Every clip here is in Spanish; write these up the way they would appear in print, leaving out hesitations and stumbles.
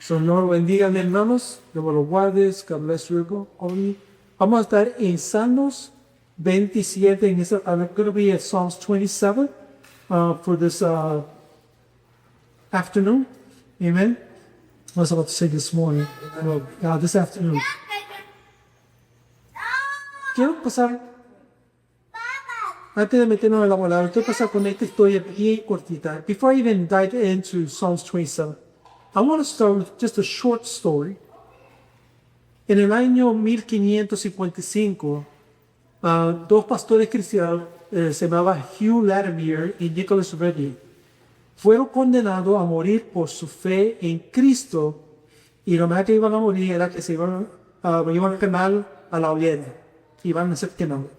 Señor, bendiga, hermanos. Dios los guardes. God bless you. Vamos a estar en Salmos 27. I'm going to be at Psalms 27 for this afternoon. Amen. I was about to say this morning. No, this afternoon. Quiero pasar, antes de meternos en la palabra, quiero pasar con esta historia bien cortita. Before I even dive into Psalms 27, I want to start with just a short story. En el año 1555, dos pastores cristianos, se llamaban Hugh Latimer y Nicholas Reddy, fueron condenados a morir por su fe en Cristo, y lo más que iban a morir era que se iban a quemar a la hoguera, iban a ser quemados.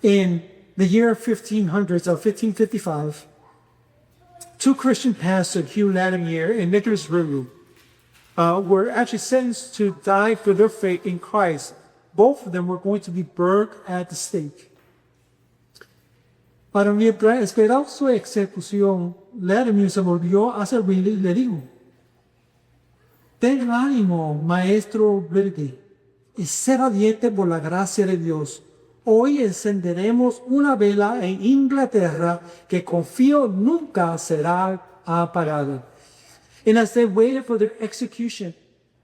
In the year 1500s, 1555, two Christian pastors, Hugh Latimer and Nicholas Reddy, were actually sentenced to die for their faith in Christ. Both of them were going to be burned at the stake. Para esperar su ejecución, Latimer se volvió a servirle y le dijo: ten ánimo, maestro Reddy, y ser ardiente por la gracia de Dios. Hoy encenderemos una vela en Inglaterra que confío nunca será apagada. And as they waited for their execution,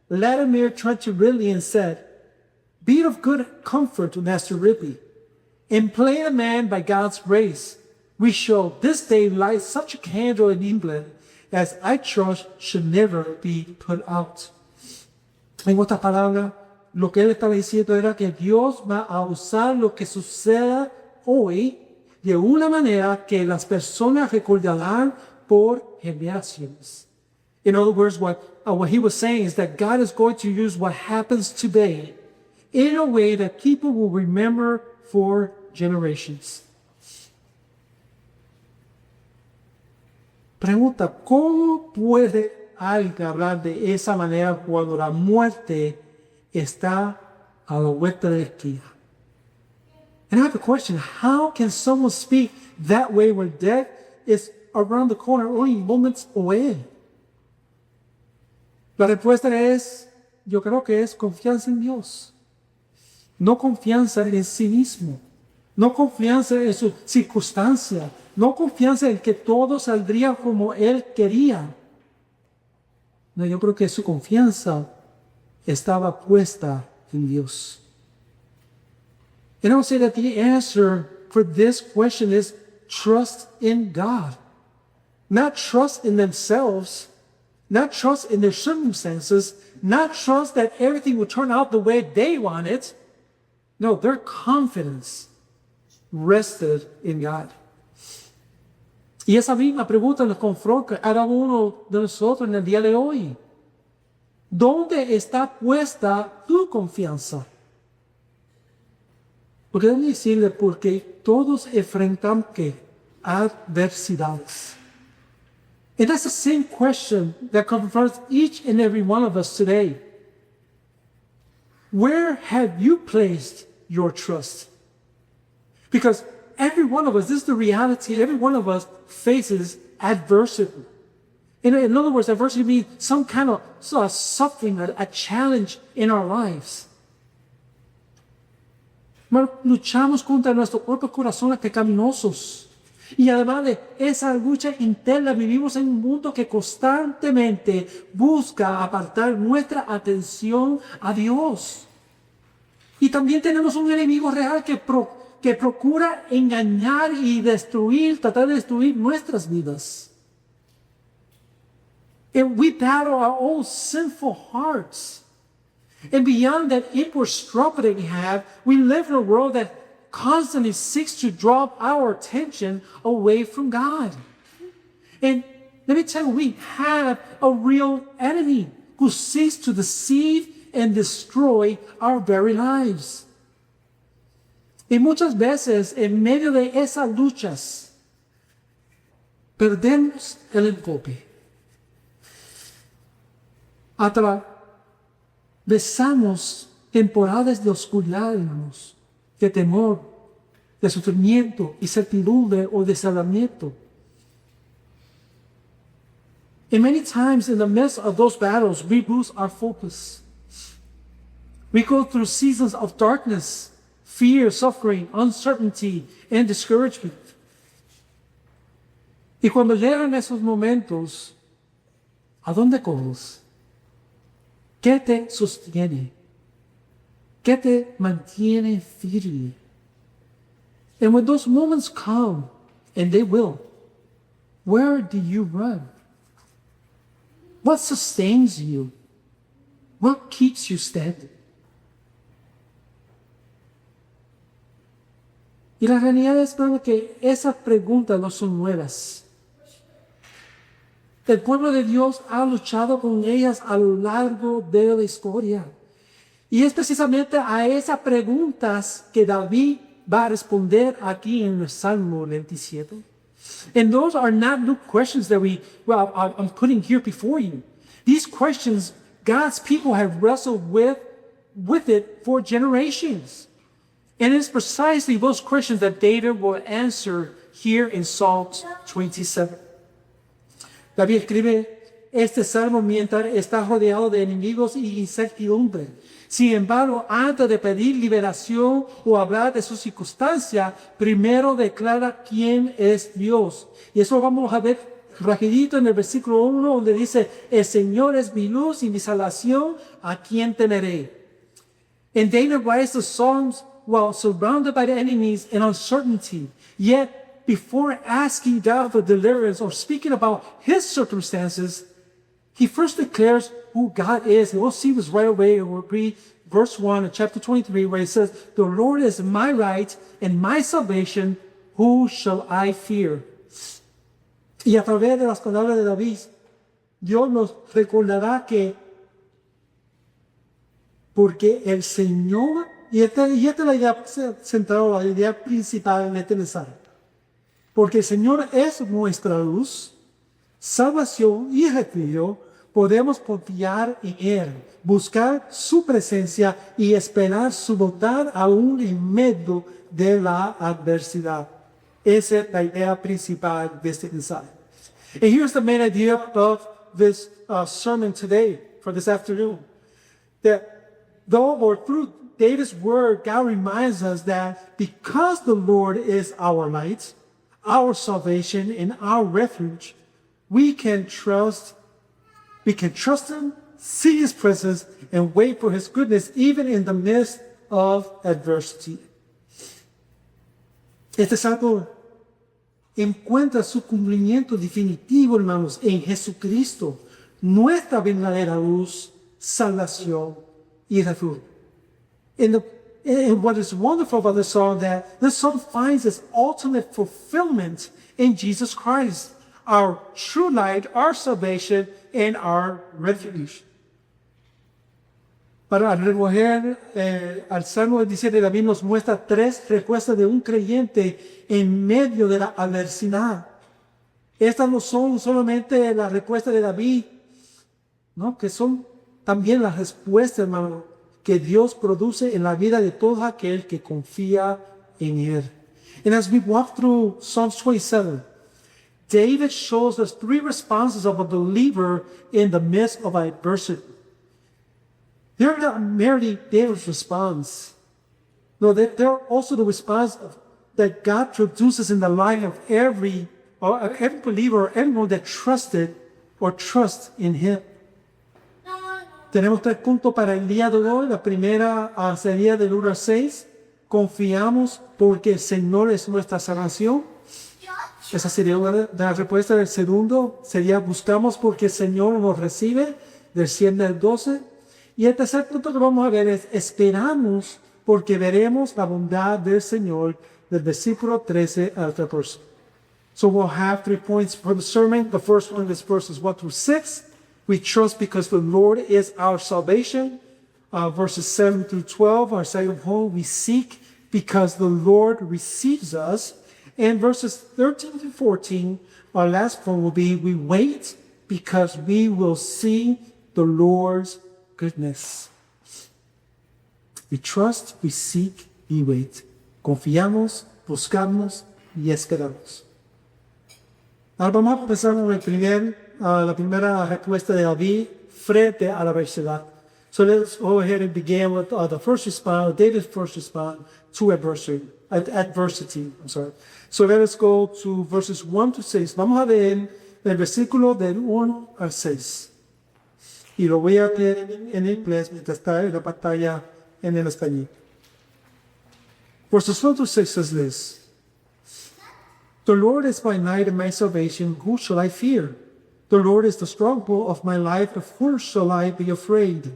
Latimer turned to Ridley and said, be of good comfort, Master Ridley. In playing a man by God's grace, we shall this day light such a candle in England as I trust should never be put out. En otras palabras, lo que él estaba diciendo era que Dios va a usar lo que suceda hoy de una manera que las personas recordarán por generaciones. In other words, what he was saying is that God is going to use what happens today in a way that people will remember for generations. Pregunta, ¿cómo puede alguien hablar de esa manera cuando la muerte está a la vuelta de la esquina? And I have a question, how can someone speak that way when death is around the corner, only moments away? La respuesta es, yo creo que es confianza en Dios. No confianza en sí mismo. No confianza en su circunstancia. No confianza en que todo saldría como Él quería. No, yo creo que su confianza estaba puesta en Dios. And I would say that the answer for this question is trust in God. Not trust in themselves. Not trust in their circumstances, not trust that everything will turn out the way they want it. No, their confidence rested in God. Y esa misma pregunta nos confronta a cada uno de nosotros en el día de hoy. ¿Dónde está puesta tu confianza? Porque déjame decirle, porque todos enfrentan adversidades. And that's the same question that confronts each and every one of us today. Where have you placed your trust? Because every one of us, this is the reality, every one of us faces adversity. In other words, adversity means some kind of suffering, a challenge in our lives. Luchamos contra nuestros propios corazones pecaminosos. Y además de esa lucha interna, vivimos en un mundo que constantemente busca apartar nuestra atención a Dios. Y también tenemos un enemigo real que procura engañar y tratar de destruir nuestras vidas. And we battle our own sinful hearts. And beyond that inward struggle that we have, we live in a world that constantly seeks to draw our attention away from God. And let me tell you, we have a real enemy who seeks to deceive and destroy our very lives. Y muchas veces, en medio de esas luchas, perdemos el enfoque. Atravesamos temporadas de oscuridad, hermanos, de temor, de sufrimiento, incertidumbre o desalamiento. And many times in the midst of those battles, we lose our focus. We go through seasons of darkness, fear, suffering, uncertainty, and discouragement. Y cuando llegan esos momentos, ¿a dónde corres? ¿Qué te sostiene? ¿Qué te mantiene firme? And when those moments come, and they will, where do you run? What sustains you? What keeps you standing? Y la realidad es, hermano, que esas preguntas no son nuevas. El pueblo de Dios ha luchado con ellas a lo largo de la historia. Y es precisamente a esas preguntas que David va a responder aquí en el Salmo 27. And those are not new questions that I'm putting here before you. These questions, God's people have wrestled with it for generations. And it's precisely those questions that David will answer here in Psalm 27. David escribe este salmo mientras está rodeado de enemigos y incertidumbre. Sin embargo, antes de pedir liberación o hablar de su circunstancia, primero declara quién es Dios. Y eso vamos a ver rapidito en el versículo 1, donde dice, el Señor es mi luz y mi salvación, ¿a quién temeré? And David writes the Psalms while surrounded by the enemies and uncertainty. Yet, before asking God for deliverance or speaking about his circumstances, he first declares who God is. And we'll see this right away. We'll read verse 1 of chapter 23, where it says, the Lord is my right and my salvation. Who shall I fear? Y a través de las palabras de David, Dios nos recordará que porque el Señor, y esta es la idea central, la idea principal en este mensaje, porque el Señor es nuestra luz, salvación y refugio, podemos confiar en Él, buscar su presencia y esperar su bondad aún en medio de la adversidad. Esa es la idea principal de este mensaje. And here's the main idea of this sermon today, for this afternoon. That though or through David's word, God reminds us that because the Lord is our light, our salvation, and our refuge, we can trust Him, see His presence, and wait for His goodness, even in the midst of adversity. Este salmo encuentra su cumplimiento definitivo, hermanos, en Jesucristo, nuestra verdadera luz, salvación y refugio. And what is wonderful about this song, that this song finds its ultimate fulfillment in Jesus Christ, our true light, our salvation, and our refuge. Para recoger al Salmo 17, David nos muestra tres respuestas de un creyente en medio de la adversidad. Estas no son solamente la respuesta de David, ¿no? Que son también las respuestas, hermano, que Dios produce en la vida de todo aquel que confía en Él. And as we walk through Psalms 27, David shows us three responses of a believer in the midst of adversity. They're not merely David's response. No, they're also the response that God produces in the life of every believer or anyone that trusted or trusts in Him. Tenemos tres puntos para el día de hoy. La primera sería del 1 al 6. Confiamos porque el Señor es nuestra salvación. Esa sería una de las respuestas. El segundo sería buscamos porque el Señor nos recibe, del 7 al 12. Y el tercer punto que vamos a ver es esperamos porque veremos la bondad del Señor, del versículo 13 al 14. So we'll have 3 points for the sermon. The first one is verses 1 through 6. We trust because the Lord is our salvation. Verses 7 through 12, our second point, we seek because the Lord receives us. And verses 13 to 14, our last point will be we wait because we will see the Lord's goodness. We trust, we seek, we wait. Confiamos, buscamos y esperamos. Ahora vamos a empezar con el primer la primera respuesta de David frente a la adversidad. So let's go ahead and begin with the first response, David's first response to adversity. I'm sorry. So let us go to verses 1 to 6. Vamos a leer el versículo del 1 al 6. Y lo voy a leer en inglés mientras está en la pantalla en el español. Verses 1 to 6 says this. The Lord is my light and my salvation. Who shall I fear? The Lord is the stronghold of my life. Of whom shall I be afraid?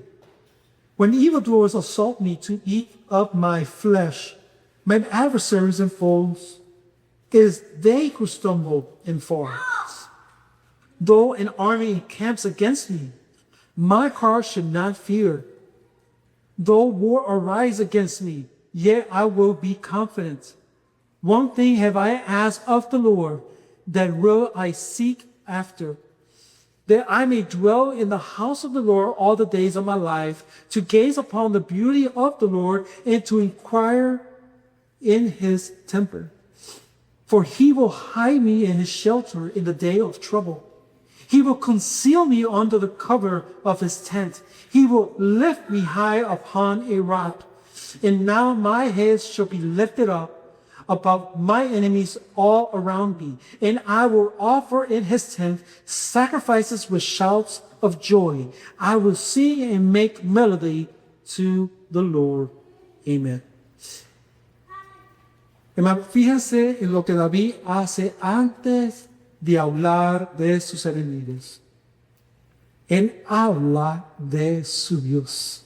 When evildoers assault me to eat up my flesh, my adversaries and foes, it is they who stumble and fall. Though an army encamps against me, my heart should not fear. Though war arise against me, yet I will be confident. One thing have I asked of the Lord, that will I seek after, that I may dwell in the house of the Lord all the days of my life, to gaze upon the beauty of the Lord and to inquire in his temple. For he will hide me in his shelter in the day of trouble. He will conceal me under the cover of his tent. He will lift me high upon a rock. And now my head shall be lifted up above my enemies all around me. And I will offer in his tent sacrifices with shouts of joy. I will sing and make melody to the Lord. Amen. Hermano, fíjense en lo que David hace antes de hablar de sus enemigos. Él habla de su Dios.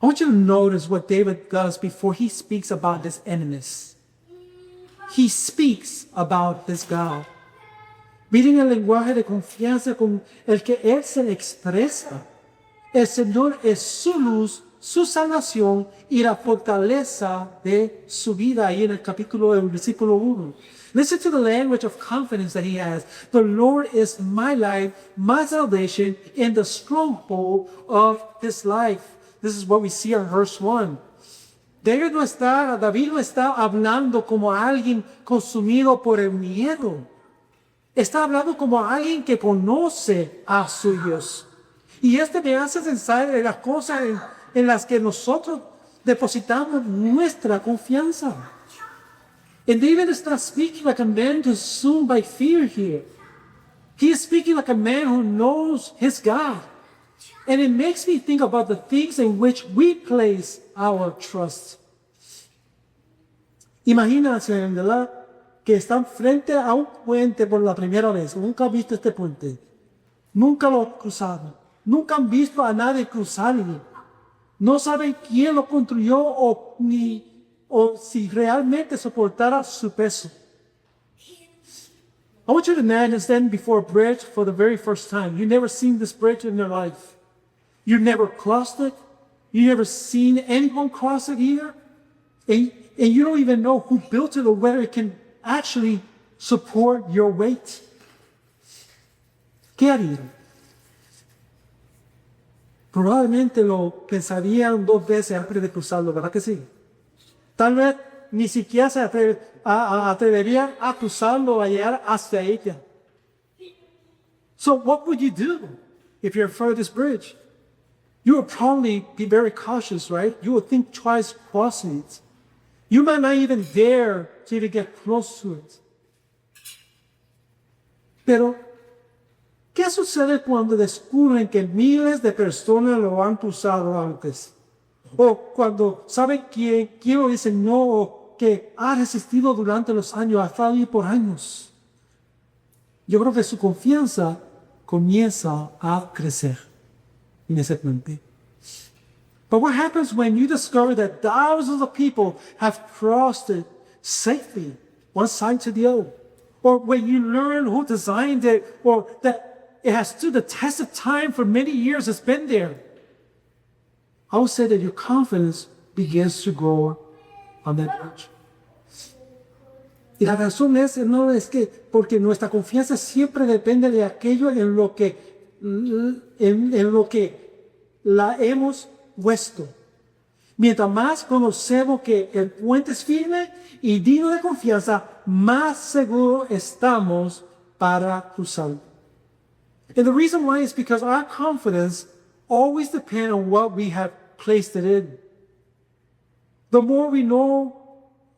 I want you to notice what David does before he speaks about his enemies. He speaks about his God. Miren el lenguaje de confianza con el que él se expresa. El Señor es su luz, su salvación y la fortaleza de su vida. Ahí en el capítulo del versículo 1. Listen to the language of confidence that he has. The Lord is my life, my salvation, and the stronghold of his life. This is what we see in verse 1. David no está hablando como alguien consumido por el miedo. Está hablando como alguien que conoce a su Dios. Y me hace pensar en las cosas en las que nosotros depositamos nuestra confianza. And David is not speaking like a man consumed by fear here. He is speaking like a man who knows his God. And it makes me think about the things in which we place our trust. Imagínense, ¿verdad?, que están frente a un puente por la primera vez. Nunca han visto este puente. Nunca lo han cruzado. Nunca han visto a nadie cruzarlo. No saben quién lo construyó o si realmente soportara su peso. I want you to imagine standing before a bridge for the very first time. You've never seen this bridge in your life. You've never crossed it. You've never seen anyone cross it either. And you don't even know who built it or whether it can actually support your weight. ¿Qué harían? Probablemente lo pensarían dos veces antes de cruzarlo, ¿verdad que sí? Tal vez ni siquiera se atreverían a cruzarlo, a llegar hasta ella. So what would you do if you're in front of this bridge? You would probably be very cautious, right? You would think twice crossing it. You might not even dare to even get close to it. Pero, ¿qué sucede cuando descubren que miles de personas lo han cruzado antes? O cuando saben quién lo dice no, o que ha resistido durante los años, ha estado ahí por años. Yo creo que su confianza comienza a crecer inmediatamente. But what happens when you discover that thousands of people have crossed it safely, one side to the other? Or when you learn who designed it, or that it has stood the test of time for many years, it's been there. I would say that your confidence begins to grow on that bridge. Y la razón no es que, porque nuestra confianza siempre depende de aquello en lo que la hemos puesto. Mientras más conocemos que el puente es firme y digno de confianza, más seguro estamos para cruzarlo. And the reason why is because our confidence always depends on what we have placed it in. The more we know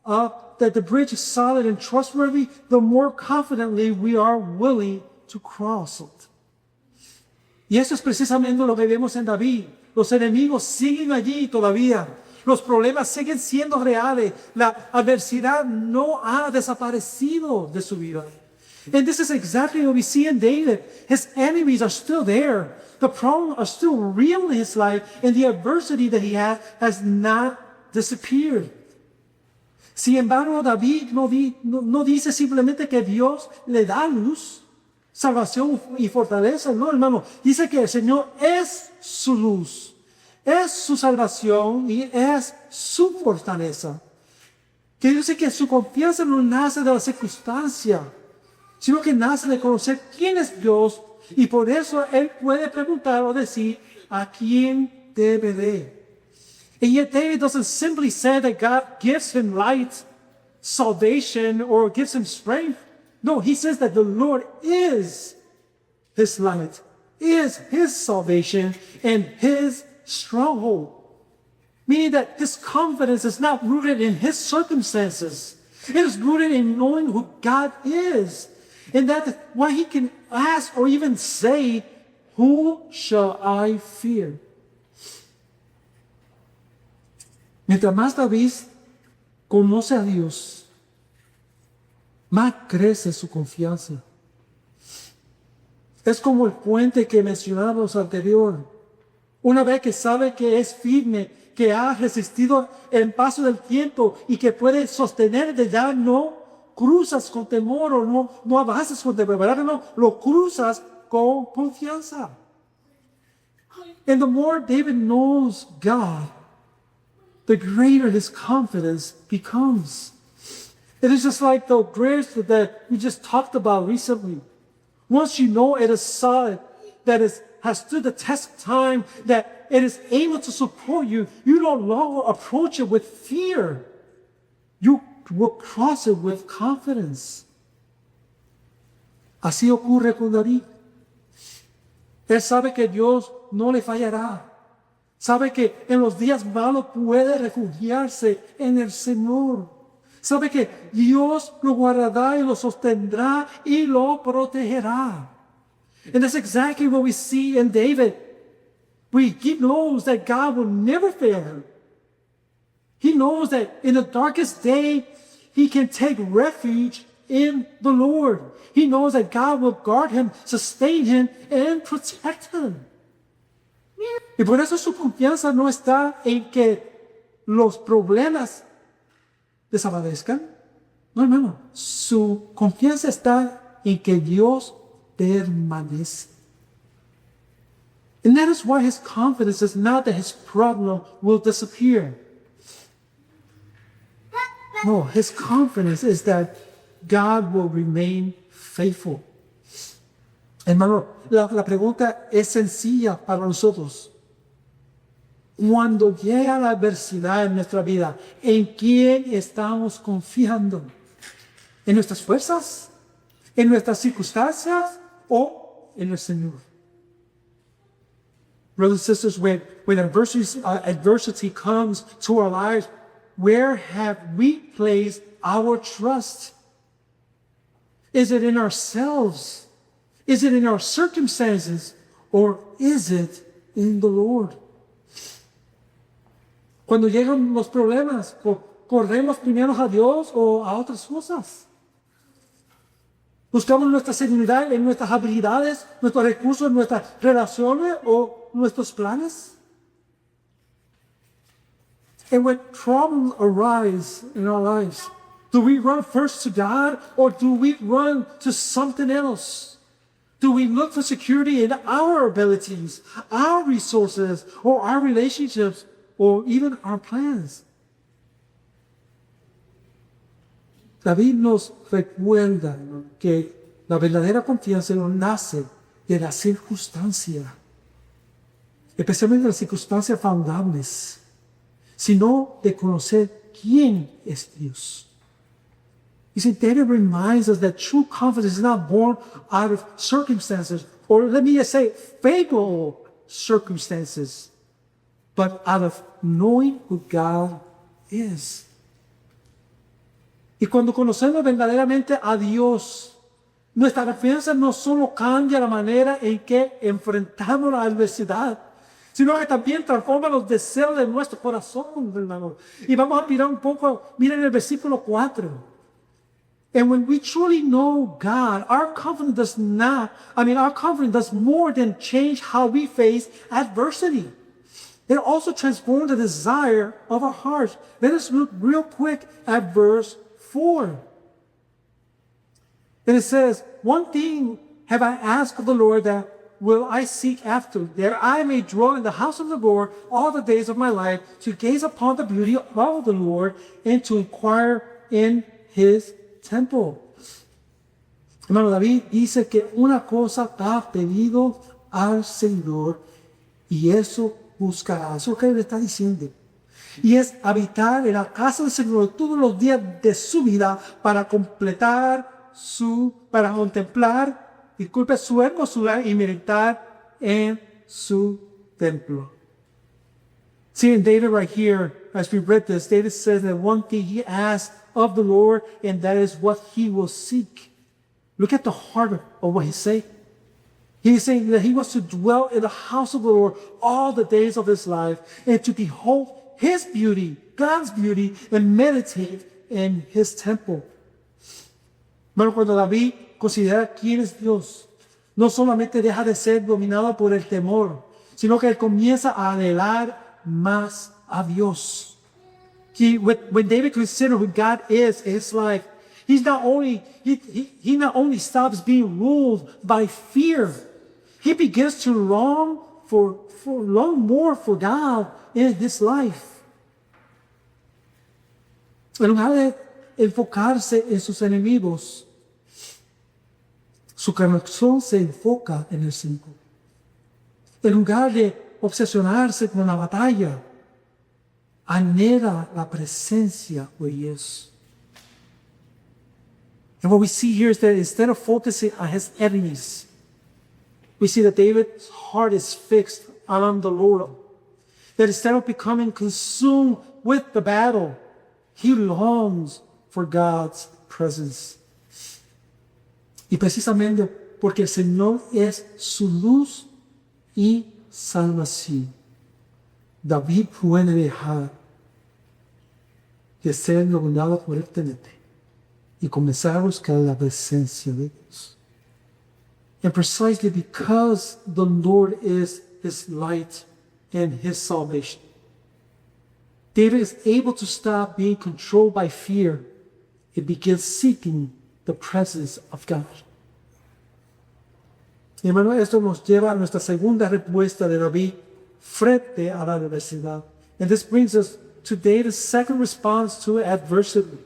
that the bridge is solid and trustworthy, the more confidently we are willing to cross it. Y eso es precisamente lo que vemos en David. Los enemigos siguen allí todavía. Los problemas siguen siendo reales. La adversidad no ha desaparecido de su vida. And this is exactly what we see in David. His enemies are still there. The problems are still real in his life, and the adversity that he has not disappeared. Sin embargo, David no dice simplemente que Dios le da luz, salvación y fortaleza. No, hermano. Dice que el Señor es su luz, es su salvación y es su fortaleza. Que dice que su confianza no nace de la circunstancia, sino que nace de conocer quién es Dios, y por eso él puede preguntar o decir a quién debe de. And yet David doesn't simply say that God gives him light, salvation, or gives him strength. No, he says that the Lord is his light, is his salvation, and his stronghold. Meaning that his confidence is not rooted in his circumstances. It is rooted in knowing who God is. And that's why he can ask or even say, "Who shall I fear?" Mientras más David conoce a Dios, más crece su confianza. Es como el puente que mencionamos anterior. Una vez que sabe que es firme, que ha resistido el paso del tiempo y que puede sostener de ya, no cruzas con temor o no avanzas con temor, ¿verdad? No, lo cruzas con confianza. And the more David knows God, the greater his confidence becomes. It is just like the bridge that we just talked about recently. Once you know it is solid, that has stood the test of time, that it is able to support you, you no longer approach it with fear. You will cross it with confidence. Así ocurre con David. Él sabe que Dios no le fallará. Sabe que en los días malos puede refugiarse en el Señor. Sabe que Dios lo guardará y lo sostendrá y lo protegerá. And that's exactly what we see in David. He knows that God will never fail him. He knows that in the darkest day, he can take refuge in the Lord. He knows that God will guard him, sustain him, and protect him. Y por eso su confianza no está en que los problemas desaparezcan. No, hermano. Su confianza está en que Dios permanece. And that is why his confidence is not that his problem will disappear. No, his confidence is that God will remain faithful. Hermano, la pregunta es sencilla para nosotros. Cuando llega la adversidad en nuestra vida, ¿en quién estamos confiando? ¿En nuestras fuerzas? ¿En nuestras circunstancias? ¿O en el Señor? Brothers and sisters, when adversity comes to our lives, where have we placed our trust? Is it in ourselves? Is it in our circumstances? Or is it in the Lord? Cuando llegan los problemas, ¿corremos primero a Dios o a otras cosas? ¿Buscamos nuestra seguridad en nuestras habilidades, nuestros recursos, nuestras relaciones o nuestros planes? And when problems arise in our lives, do we run first to God or do we run to something else? Do we look for security in our abilities, our resources, or our relationships, or even our plans? David nos recuerda que la verdadera confianza no nace de la circunstancia, especialmente de las circunstancias favorables, sino de conocer quién es Dios. You see, David reminds us that true confidence is not born out of circumstances or let me just say, favorable circumstances, but out of knowing who God is. Y cuando conocemos verdaderamente a Dios, nuestra confianza no solo cambia la manera en que enfrentamos la adversidad, sino que también transforma los deseos de nuestro corazón, hermano. Y vamos a mirar un poco, miren el versículo 4. And when we truly know God, our confidence does more than change how we face adversity. It also transforms the desire of our hearts. Let us look real quick at verse 4. And it says, one thing have I asked of the Lord, that will I seek after, that I may dwell in the house of the Lord all the days of my life, to gaze upon the beauty of the Lord and to inquire in his temple. Hermano, David dice que una cosa ha pedido al Señor y eso buscará. Eso es lo que él está diciendo. Y es habitar en la casa del Señor todos los días de su vida para contemplar, su hermosura y meditar en su templo. See, in David right here, as we read this, David says that one thing he asked of the Lord, and that is what he will seek. Look at the heart of what he's saying. He's saying that he wants to dwell in the house of the Lord all the days of his life, and to behold his beauty, God's beauty, and meditate in his temple. Bueno, cuando David considera quién es Dios, no solamente deja de ser dominado por el temor, sino que él comienza a anhelar más a Dios. When David considers who God is, it's like he not only stops being ruled by fear, he begins to long more for God in this life. En lugar de enfocarse en sus enemigos, su corazón se enfoca en el Señor. En lugar de obsesionarse con la batalla, anhela la presencia de Dios. And what we see here is that instead of focusing on his enemies, we see that David's heart is fixed on the Lord. That instead of becoming consumed with the battle, he longs for God's presence. Y precisamente porque el Señor es su luz y salvación, David puede dejar de ser dominado por el tenente y comenzar a buscar la presencia de Dios. And precisely because the Lord is his light and his salvation, David is able to stop being controlled by fear and begins seeking the presence of God. Y hermano, esto nos lleva a nuestra segunda respuesta de David frente a la adversidad. And this brings us to David's second response to adversity.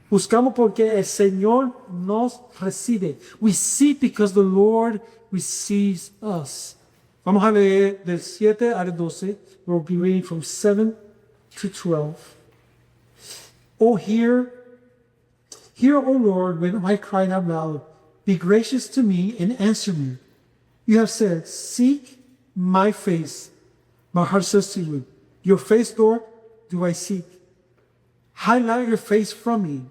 Buscamos porque el Señor nos recibe. We seek because the Lord receives us. Vamos a leer del 7 al 12. We'll be reading from 7 to 12. Oh, hear, O Lord, when I cry out loud. Be gracious to me and answer me. You have said, seek my face. My heart says to you, your face, Lord, do I seek. Hide not your face from me.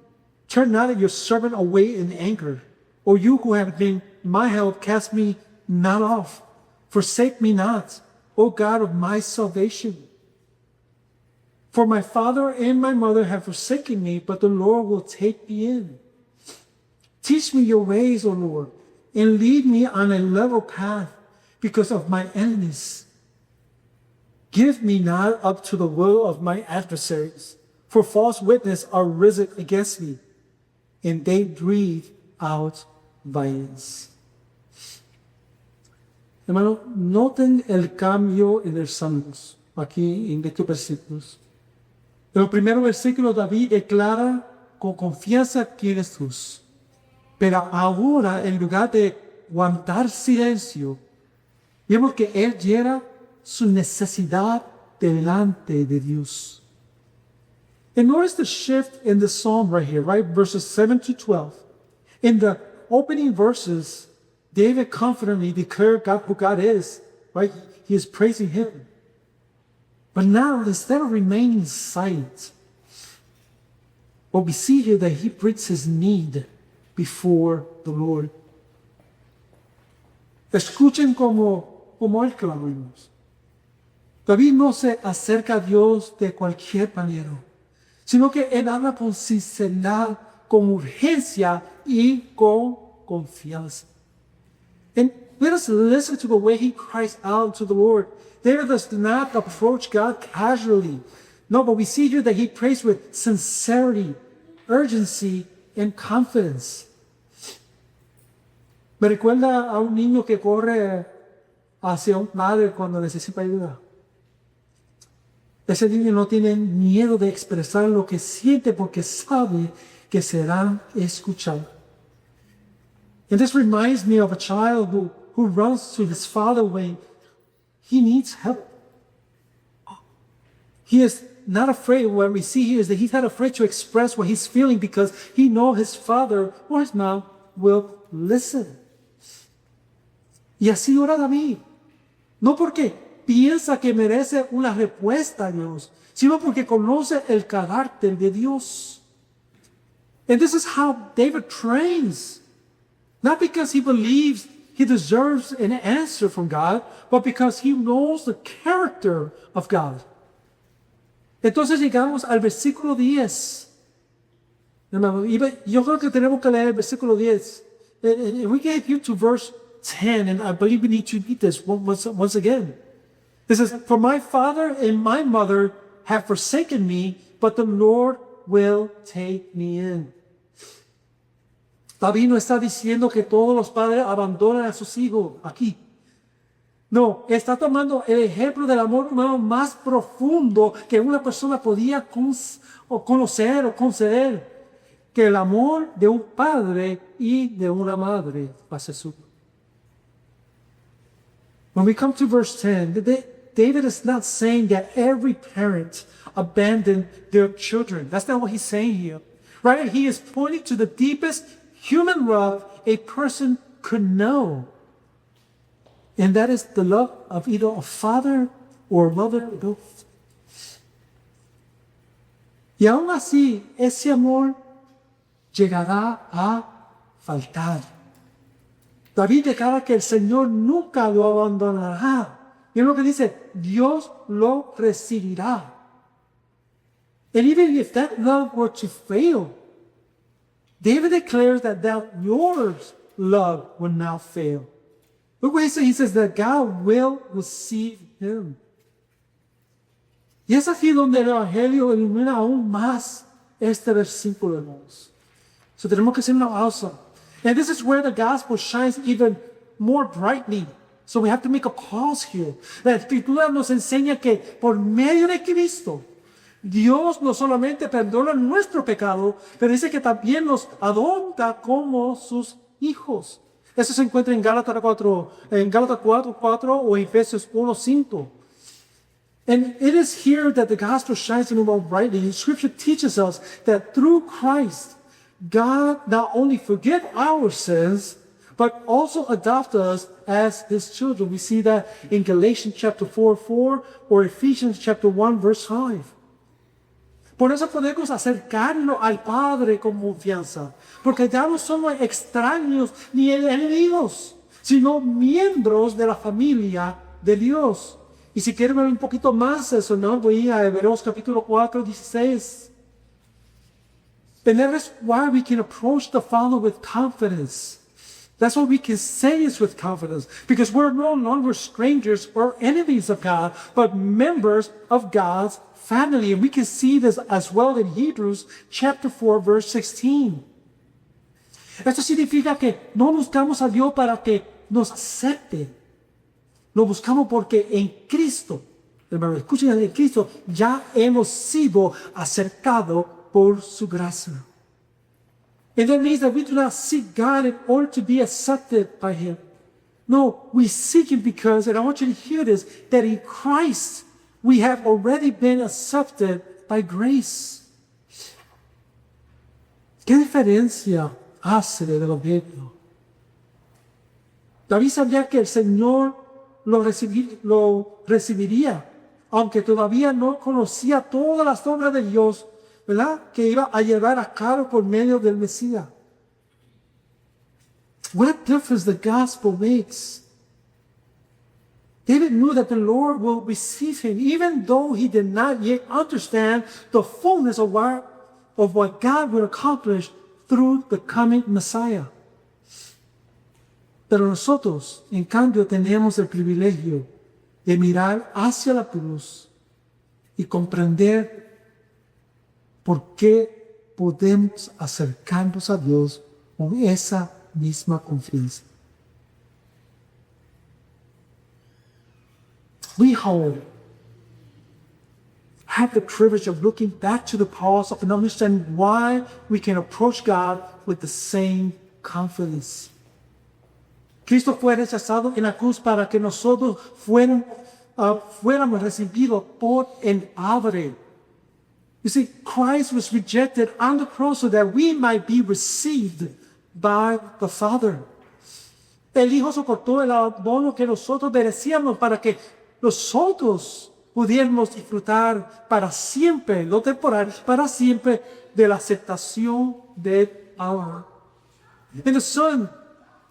Turn not your servant away in anger. O you who have been my help, cast me not off. Forsake me not, O God of my salvation. For my father and my mother have forsaken me, but the Lord will take me in. Teach me your ways, O Lord, and lead me on a level path because of my enemies. Give me not up to the will of my adversaries, for false witnesses are risen against me, and they breathe out violence. Hermano, noten el cambio en los salmos, aquí en estos versículos. En los primeros versículos David declara con confianza quién es Dios. Pero ahora, en lugar de guardar silencio, vemos que él lleva su necesidad delante de Dios. And notice the shift in the psalm right here, right? Verses 7 to 12. In the opening verses, David confidently declared God who God is, right? He is praising him. But now, instead of remaining silent, what we see here that he brings his need before the Lord. Escuchen como él clama, hermanos. David no se acerca a Dios de cualquier manera, sino que él habla con sinceridad, con urgencia y con confianza. And let us listen to the way he cries out to the Lord. David does not approach God casually. No, but we see here that he prays with sincerity, urgency, and confidence. Me recuerda a un niño que corre hacia un padre cuando necesita ayuda. Ese niño no tiene miedo de expresar lo que siente porque sabe que será escuchado. And this reminds me of a child who runs to his father when he needs help. He is not afraid. What we see here is that he's not afraid to express what he's feeling because he knows his father or his mom will listen. Y así ora David. No porque piensa que merece una respuesta a Dios, sino porque conoce el carácter de Dios. And this is how David trains. Not because he believes he deserves an answer from God, but because he knows the character of God. Entonces llegamos al versículo 10. Hermano, yo creo que tenemos que leer el versículo 10. And we get here to verse 10, and I believe we need to read this once again. It says, "For my father and my mother have forsaken me, but the Lord will take me in." David no está diciendo que todos los padres abandonan a sus hijos aquí. No, está tomando el ejemplo del amor humano más profundo que una persona podía conocer o conceder, que el amor de un padre y de una madre hacia su. When we come to verse 10, David is not saying that every parent abandoned their children. That's not what he's saying here. Right? He is pointing to the deepest human love a person could know. And that is the love of either a father or a mother, both. Y aún así, ese amor llegará a faltar. David declara que el Señor nunca lo abandonará. Y es lo que dice, Dios lo recibirá. And even if that love were to fail, David declares that yours love will not fail. Look what he says that God will receive him. Y es aquí donde el Evangelio ilumina aún más este versículo, hermanos. So tenemos que hacer una pausa. And this is where the gospel shines even more brightly. So we have to make a pause here. La Escritura nos enseña que por medio de Cristo, Dios no solamente perdona nuestro pecado, pero dice que también nos adopta como sus hijos. Eso se encuentra en Gálatas 4:4 o Efesios 1:5. And it is here that the gospel shines even more brightly. And Scripture teaches us that through Christ, God not only forgives our sins, but also adopts us as His children. We see that in Galatians chapter 4:4 or Ephesians chapter 1 verse 5. Por eso podemos acercarnos al Padre con confianza, porque ya no somos extraños ni enemigos, sino miembros de la familia de Dios. Y si quieren ver un poquito más eso, ¿no? Voy a Hebreos capítulo 4:16. And that is why we can approach the Father with confidence. That's what we can say is with confidence, because we're no longer strangers or enemies of God, but members of God's family. And we can see this as well in Hebrews chapter 4, verse 16. Esto significa que no buscamos a Dios para que nos acepte. Lo buscamos porque en Cristo, hermano, escuchen, en Cristo ya hemos sido acercados por su gracia. And that means that we do not seek God in order to be accepted by Him. No, we seek Him because, and I want you to hear this, that in Christ we have already been accepted by grace. ¿Qué diferencia hace del Evangelio? David sabía que el Señor lo recibiría, aunque todavía no conocía todas las obras de Dios, ¿verdad? Que iba a llevar a cabo por medio del Mesías. What difference the gospel makes. David knew that the Lord will receive him, even though he did not yet understand the fullness of what God would accomplish through the coming Messiah. Pero nosotros, en cambio, tenemos el privilegio de mirar hacia la cruz y comprender por qué podemos acercarnos a Dios con esa misma confianza. We have the privilege of looking back to the cross and understand why we can approach God with the same confidence. Cristo fue rechazado en la cruz para que nosotros fuéramos recibidos por el Padre. You see, Christ was rejected on the cross so that we might be received by the Father. El Hijo soportó el abono que nosotros merecíamos para que nosotros pudiéramos disfrutar para siempre, lo temporal, para siempre de la aceptación del Padre. And the Son,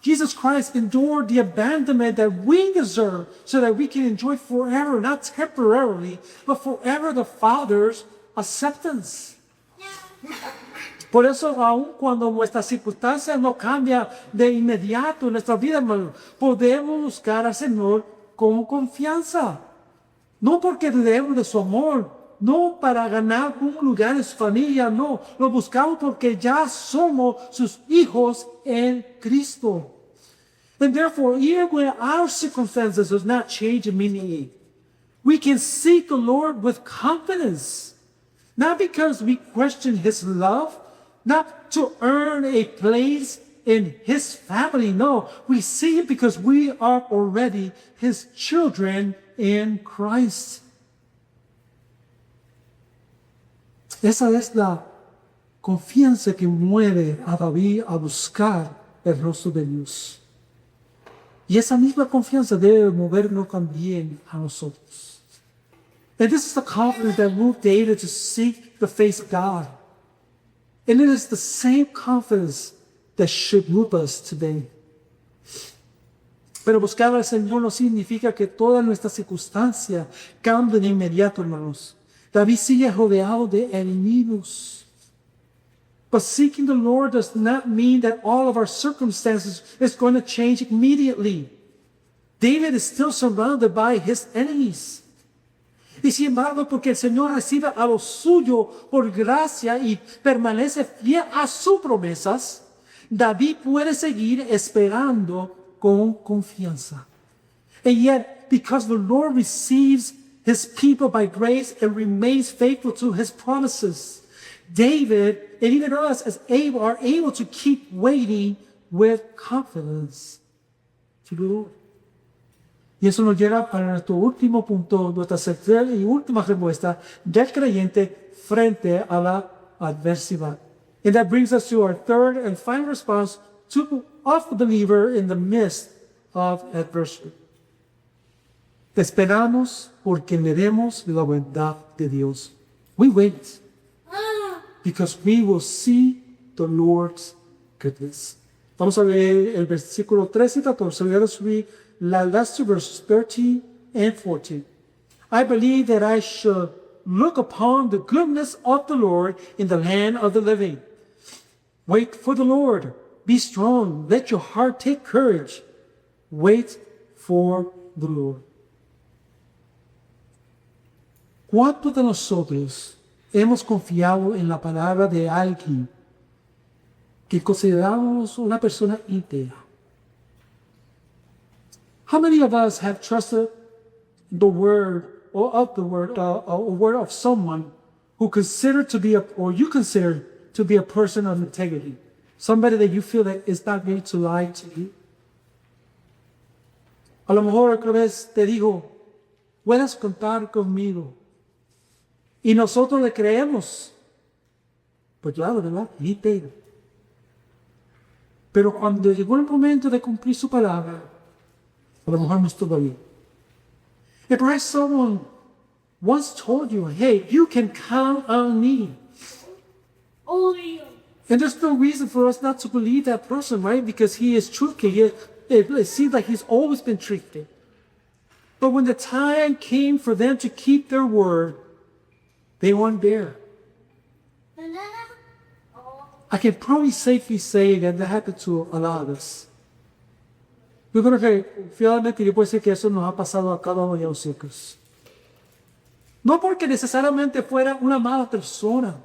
Jesus Christ, endured the abandonment that we deserve so that we can enjoy forever, not temporarily, but forever the Father's acceptance. Por eso, aun cuando nuestras circunstancias no cambian de inmediato en nuestra vida, hermano, podemos buscar al Señor con confianza. No porque debemos de su amor, no para ganar un lugar en su familia, no. Lo buscamos porque ya somos sus hijos en Cristo. And therefore, even when our circumstances does not change immediately, we can seek the Lord with confidence. Not because we question His love, not to earn a place in His family. No, we see it because we are already His children in Christ. Esa es la confianza que mueve a David a buscar el rostro de Dios. Y esa misma confianza debe movernos también a nosotros. And this is the confidence that moved David to seek the face of God. And it is the same confidence that should move us today. Pero buscar al Señor no significa que todas nuestras circunstancias cambien de inmediato, hermanos. David sigue rodeado de enemigos. But seeking the Lord does not mean that all of our circumstances is going to change immediately. David is still surrounded by his enemies. Y sin embargo, porque el Señor recibe a lo suyo por gracia y permanece fiel a sus promesas, David puede seguir esperando con confianza. And yet, because the Lord receives His people by grace and remains faithful to His promises, David and even us are able to keep waiting with confidence to the Lord. Y eso nos lleva para nuestro último punto, nuestra tercera y última respuesta del creyente frente a la adversidad. And that brings us to our third and final response of the believer in the midst of adversity. Te esperamos porque veremos la bondad de Dios. We wait because we will see the Lord's goodness. Vamos a ver el versículo 13 y 14. Let us read last two verses 13 and 14. I believe that I should look upon the goodness of the Lord in the land of the living. Wait for the Lord. Be strong. Let your heart take courage. Wait for the Lord. ¿Cuántos de nosotros hemos confiado en la palabra de alguien que consideramos una persona íntegra? How many of us have trusted the word or of the word, a word of someone who considered to be or you consider to be a person of integrity? Somebody that you feel that is not going to lie to you. A lo mejor otra vez te digo, puedes contar conmigo. Y nosotros le creemos. Pues claro, ¿verdad? Pero cuando llegó el momento de cumplir su palabra, a lo mejor no estuvo bien. And perhaps someone once told you, hey, you can count on me. And there's no reason for us not to believe that person, right? Because he is truthful. It seems like he's always been truthful. But when the time came for them to keep their word, they weren't there. I can probably safely say that happened to a lot of us. Yo creo que finalmente yo puedo decir que eso nos ha pasado a cada uno de nosotros. No porque necesariamente fuera una mala persona.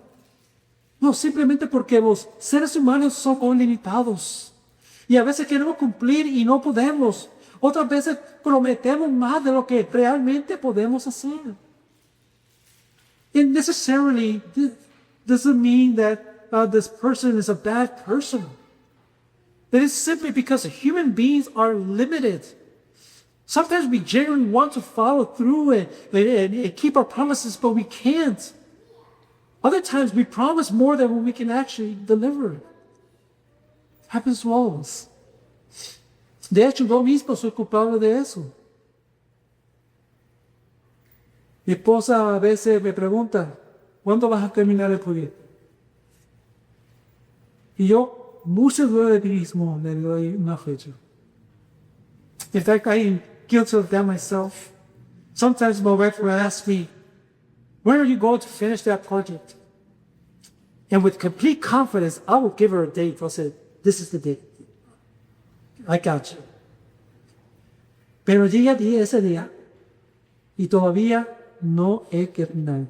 No, simplemente porque los seres humanos son limitados. Y a veces queremos cumplir y no podemos. Otras veces prometemos más de lo que realmente podemos hacer. It necessarily doesn't mean that this person is a bad person. It is simply because human beings are limited. Sometimes we genuinely want to follow through and keep our promises, but we can't. Other times we promise more than what we can actually deliver. Happens to all of us. De hecho, yo mismo soy culpable de eso. Mi esposa a veces me pregunta, ¿cuándo vas a terminar el proyecto? Y yo, muchas veces mismo le doy una fecha. In fact, I am guilty of that myself. Sometimes my wife will ask me, when are you going to finish that project? And with complete confidence, I will give her a date. I'll say, this is the date. I got you. Pero llega ese día y todavía no he terminado.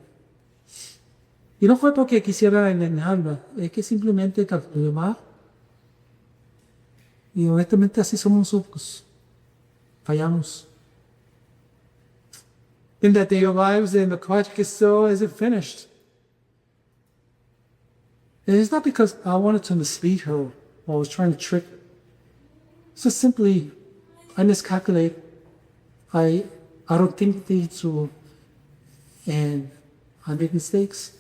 Y no fue porque quisiera engañarla, es que simplemente calculé mal. Y honestamente así somos nosotros. Fallamos. In that day arrives and the project still isn't finished. And it's not because I wanted to mislead her or I was trying to trick her. It's just simply, I miscalculate. I don't think things through and I make mistakes.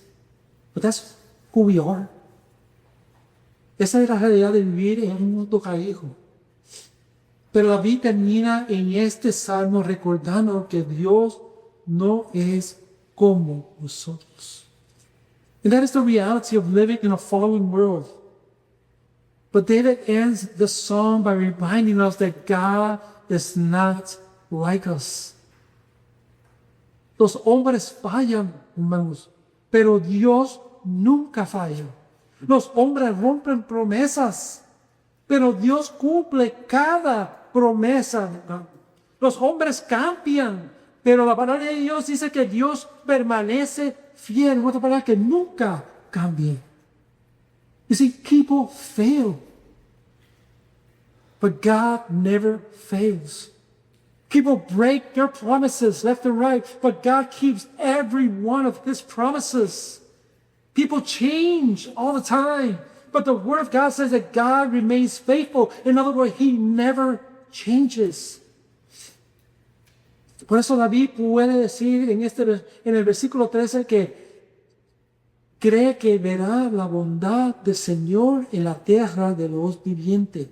But that's who we are. Esa es la realidad de vivir en un mundo caído. Pero la vida termina en este salmo recordando que Dios no es como nosotros. And that is the reality of living in a fallen world. But David ends the song by reminding us that God is not like us. Los hombres fallan, hermanos, pero Dios nunca falla. Los hombres rompen promesas, pero Dios cumple cada promesa. Los hombres cambian, pero la palabra de Dios dice que Dios permanece fiel. En otra palabra, que nunca cambie. You see, people fail, but God never fails. People break their promises left and right, but God keeps every one of His promises. People change all the time, but the Word of God says that God remains faithful. In other words, He never changes. Por eso David puede decir en el versículo 13 que cree que verá la bondad del Señor en la tierra de los vivientes.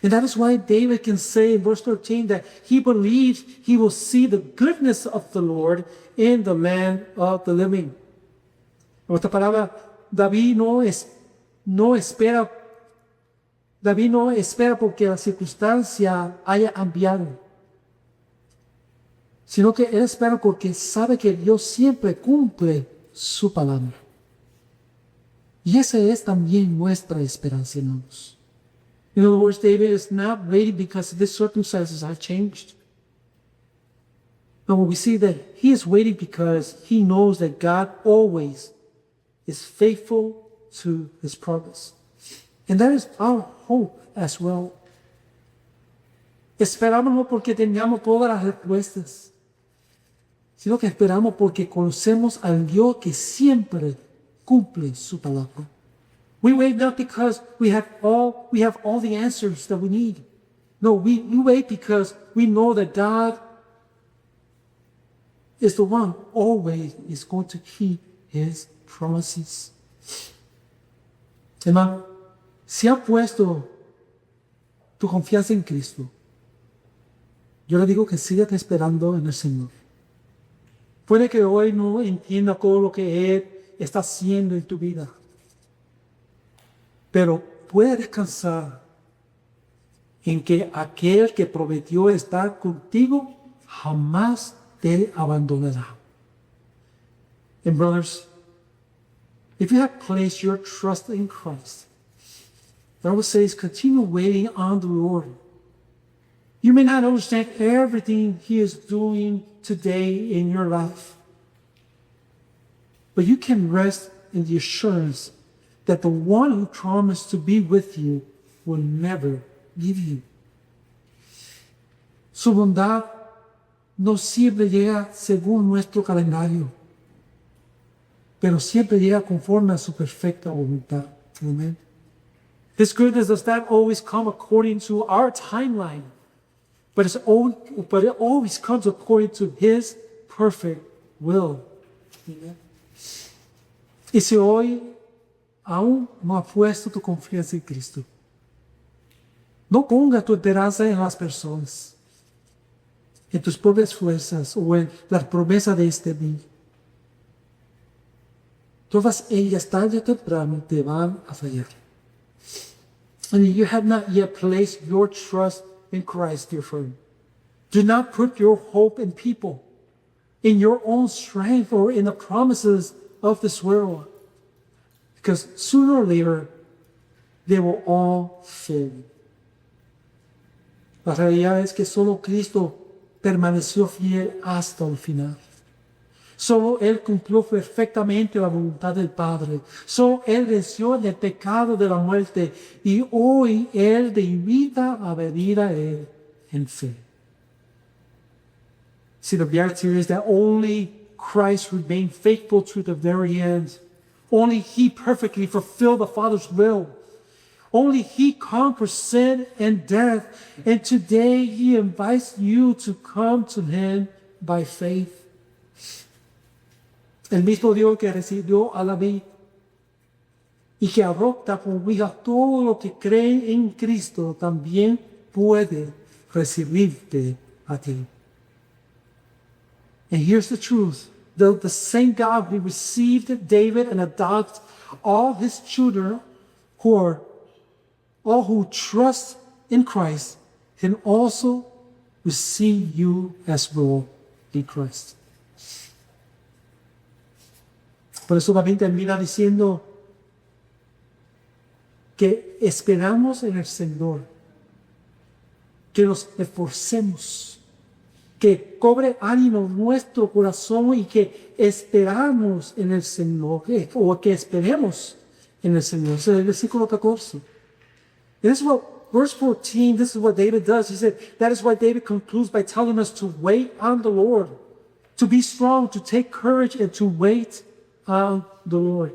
And that is why David can say in verse 13 that he believes he will see the goodness of the Lord in the land of the living. En otra palabra, David no espera porque la circunstancia haya cambiado, sino que él espera porque sabe que Dios siempre cumple su palabra. Y esa es también nuestra esperanza, hermanos. In other words, David is not waiting because the circumstances have changed. No, we see that he is waiting because he knows that God always is faithful to His promise. And that is our hope as well. Esperamos no porque tengamos todas las respuestas, sino que esperamos porque conocemos al Dios que siempre cumple su palabra. We wait not because we have all the answers that we need. No, we wait because we know that God is the one always is going to keep His promises. Hermano, si has puesto tu confianza en Cristo, Yo le digo que sigas esperando en el Señor. Puede que hoy no entienda todo lo que Él está haciendo en tu vida, pero puede descansar en que aquel que prometió estar contigo jamás te abandonará. And brothers, if you have placed your trust in Christ, what I would say is continue waiting on the Lord. You may not understand everything He is doing today in your life, but you can rest in the assurance that the one who promised to be with you will never leave you. Su bondad no siempre llega según nuestro calendario, pero siempre llega conforme a su perfecta voluntad. Amen. His goodness does not always come according to our timeline, but it always comes according to His perfect will. Amen. Y si hoy aún no has puesto tu confianza en Cristo, no ponga tu esperanza en las personas, en tus propias fuerzas o en las promesas de este mundo. Todas ellas tarde o temprano te van a fallar. And you have not yet placed your trust in Christ, dear friend. Do not put your hope in people, in your own strength, or in the promises of this world. Because sooner or later, they will all fail. La realidad es que solo Cristo permaneció fiel hasta el final. Solo Él cumplió perfectamente la voluntad del Padre. Solo Él venció el pecado de la muerte. Y hoy Él te invita a venir a Él en fe. See, the reality is that only Christ remained faithful to the very end. Only He perfectly fulfilled the Father's will. Only He conquered sin and death. And today He invites you to come to Him by faith. El mismo Dios que recibió a David y que adopta como hija todo lo que cree en Cristo, también puede recibirte a ti. And here's the truth. The same God who received David and adopted all His children all who trust in Christ can also receive you as well in Christ. Por eso también termina diciendo que esperamos en el Señor, que nos esforcemos, que cobre ánimo nuestro corazón y que esperamos en el Señor, o que esperemos en el Señor. Es el versículo 14. This is what, verse 14, this is what David does. He said, that is why David concludes by telling us to wait on the Lord, to be strong, to take courage, and to wait on the Lord.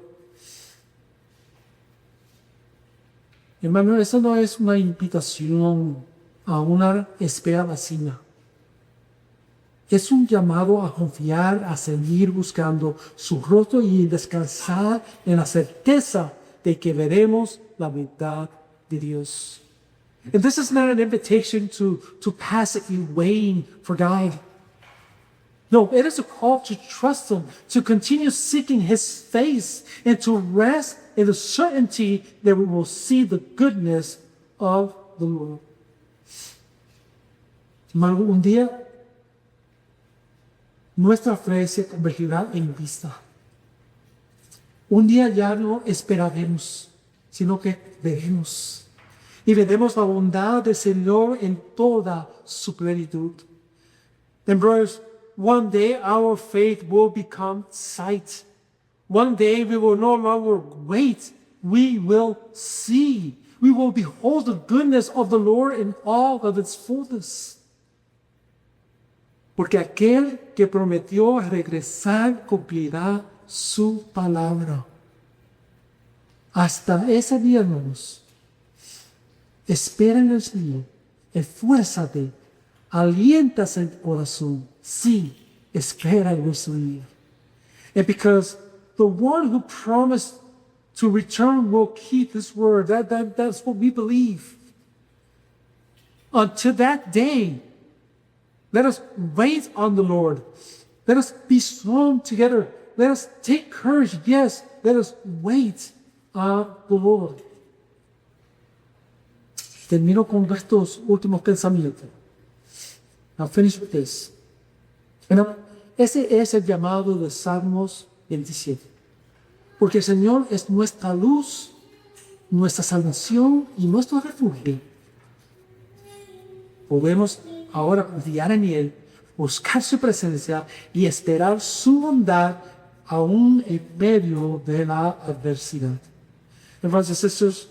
Hermano, eso no es una invitación a una espera vacía. Es un llamado a confiar, a seguir buscando su rostro y descansar en la certeza de que veremos la verdad de Dios. And this is not an invitation to passively waiting for God. No, it is a call to trust Him, to continue seeking His face, and to rest in the certainty that we will see the goodness of the Lord. Hermano, un día nuestra fe se convertirá en vista. Un día ya no esperaremos, sino que veremos. Y veremos la bondad del Señor en toda su plenitud. And brothers, one day our faith will become sight. One day we will no longer wait. We will see. We will behold the goodness of the Lord in all of its fullness. Porque aquel que prometió regresar cumplirá su palabra. Hasta ese día, hermanos, espera en el Señor, esfuérzate, aliéntase en tu corazón. Sí, espera en el Señor. And because the one who promised to return will keep His word. That's what we believe. Until that day, Let us wait on the Lord. Let us be strong together. Let us take courage. Yes, let us wait on the Lord. Termino con estos últimos pensamientos. I'll finish with this. Ese es el llamado de Salmos 27. Porque el Señor es nuestra luz, nuestra salvación y nuestro refugio. Podemos ahora confiar en Él, buscar su presencia y esperar su bondad aún en medio de la adversidad. And brothers and sisters,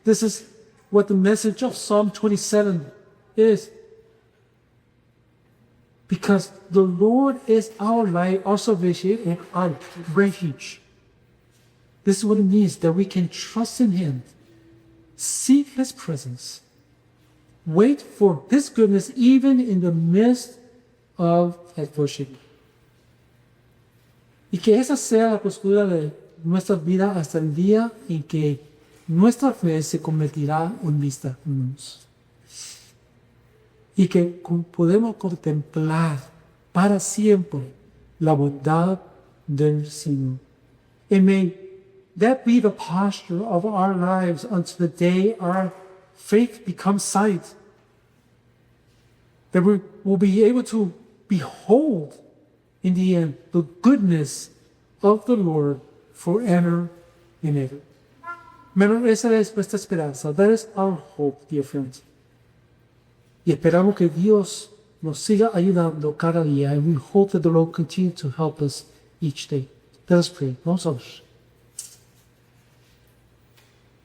this is what the message of Psalm 27 is. Because the Lord is our light, our salvation, and our refuge. This is what it means, that we can trust in Him, seek His presence, wait for His goodness even in the midst of adversity. Y que esa sea la postura de nuestra vida hasta el día en que nuestra fe se convertirá en vista en luz. Y que podemos contemplar para siempre la bondad del Señor. And may that be the posture of our lives until the day our faith becomes sight. That we will be able to behold in the end the goodness of the Lord forever and ever. Pero esa es nuestra esperanza. That is our hope, dear friends. Y esperamos que Dios nos siga ayudando cada día. And we hope that the Lord continue to help us each day. Let us pray. Vamos a orar.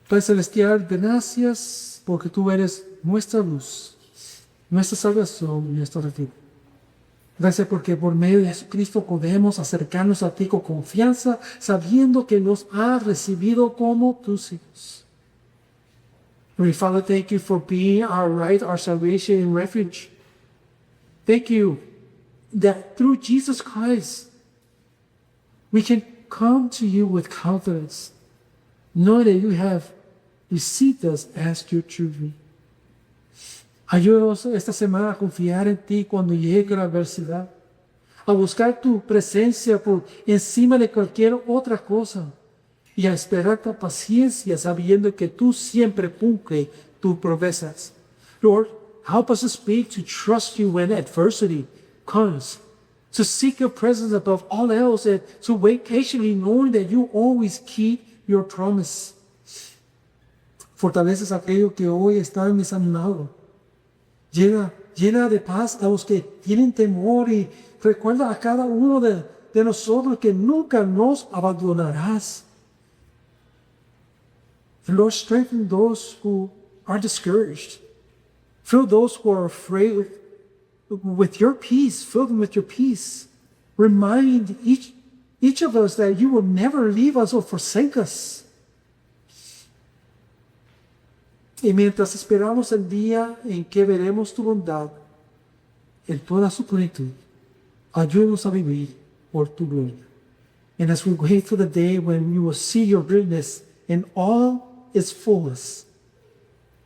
Padre Celestial, gracias porque tú eres nuestra luz, nuestra salvación y nuestro refugio. Gracias porque por medio de Jesucristo podemos acercarnos a ti con confianza, sabiendo que nos has recibido como tus hijos. Heavenly Father, thank you for being our light, our salvation and refuge. Thank you that through Jesus Christ, we can come to you with confidence, knowing that you have received us as your children. Ayúdanos esta semana a confiar en ti cuando llegue la adversidad, a buscar tu presencia por encima de cualquier otra cosa y a esperar con paciencia sabiendo que tú siempre cumples tus promesas. Lord, help us this week to trust you when adversity comes, to seek your presence above all else and to wait patiently knowing that you always keep your promise. Fortaleces aquello que hoy está desanimado. Llena de paz a los que tienen temor y recuerda a cada uno de nosotros que nunca nos abandonarás. Lord, strengthen those who are discouraged. Fill those who are afraid with your peace. Fill them with your peace. Remind each of us that you will never leave us or forsake us. Y mientras esperamos el día en que veremos tu bondad en toda su plenitud, ayúdanos a vivir por tu gloria. And as we wait for the day when you will see your goodness in all its fullness,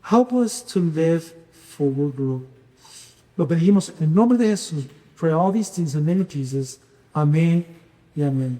help us to live for your glory. Lo pedimos en nombre de Jesús. Pray all these things in the name of Jesus. Amén y amén.